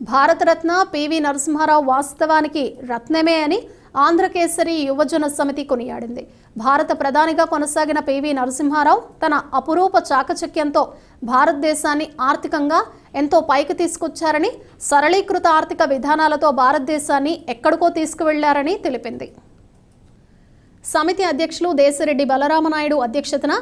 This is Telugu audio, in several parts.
భారతరత్న పివి నరసింహారావు వాస్తవానికి రత్నమే అని ఆంధ్రకేసరి యువజన సమితి కొనియాడింది. భారత ప్రధానిగా కొనసాగిన పివి నరసింహారావు తన అపురూప చాకచక్యంతో భారతదేశాన్ని ఆర్థికంగా ఎంతో పైకి తీసుకొచ్చారని, సరళీకృత ఆర్థిక విధానాలతో భారతదేశాన్ని ఎక్కడికో తీసుకువెళ్లారని తెలిపింది. సమితి అధ్యక్షులు దేశిరెడ్డి బలరామనాయుడు అధ్యక్షతన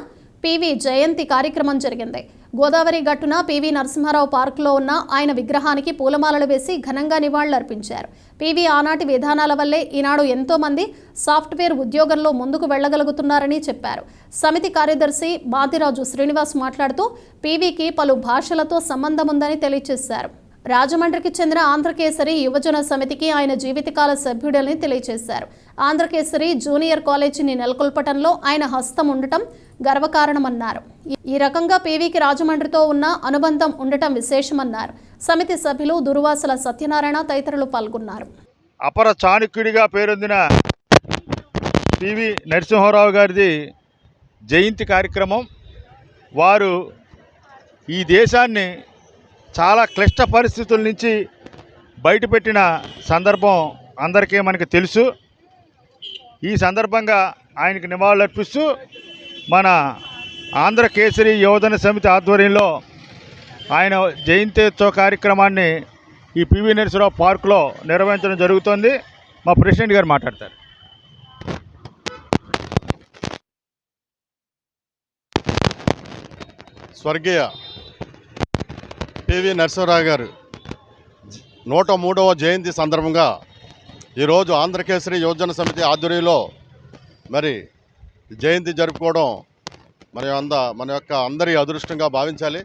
పివి జయంతి కార్యక్రమం జరిగింది. గోదావరి గట్టున పివి నరసింహారావు పార్కులో ఉన్న ఆయన విగ్రహానికి పూలమాలలు వేసి ఘనంగా నివాళులర్పించారు. పివి ఆనాటి విధానాల వల్లే ఈనాడు ఎంతో మంది సాఫ్ట్వేర్ ఉద్యోగంలో ముందుకు వెళ్లగలుగుతున్నారని చెప్పారు. సమితి కార్యదర్శి బాదిరాజు శ్రీనివాస్ మాట్లాడుతూ పివికి పలు భాషలతో సంబంధం ఉందని తెలియజేశారు. రాజమండ్రికి చెందిన ఆంధ్రకేసరి యువజన సమితికి ఆయన జీవితకాల సభ్యుడని తెలియజేశారు. ఆంధ్రకేసరి జూనియర్ కాలేజీని నెలకొల్పటంలో ఆయన హస్తం ఉండటం గర్వకారణమన్నారు. ఈ రకంగా పివికి రాజమండ్రితో ఉన్న అనుబంధం ఉండటం విశేషమన్నారు. సమితి సభ్యులు దుర్వాసల సత్యనారాయణ తదితరులు పాల్గొన్నారు. అపర చాణక్యుడిగా పేరొందిన పివి నరసింహారావు గారిది జయంతి కార్యక్రమం. వారు ఈ దేశాన్ని చాలా క్లిష్ట పరిస్థితుల నుంచి బయటపెట్టిన సందర్భం అందరికీ మనకు తెలుసు. ఈ సందర్భంగా ఆయనకు నివాళులర్పిస్తూ మన ఆంధ్రకేసరి యువజన సమితి ఆధ్వర్యంలో ఆయన జయంత్యోత్సవ కార్యక్రమాన్ని ఈ పివి నరసింహారావు పార్కులో నిర్వహించడం జరుగుతోంది. మా ప్రెసిడెంట్ గారు మాట్లాడతారు. స్వర్గీయ పివి నరసింహారావు గారు 103వ జయంతి సందర్భంగా ఈరోజు ఆంధ్రకేసరి యువజన సమితి ఆధ్వర్యంలో మరి జయంతి జరుపుకోవడం మన యొక్క అందరి అదృష్టంగా భావించాలి.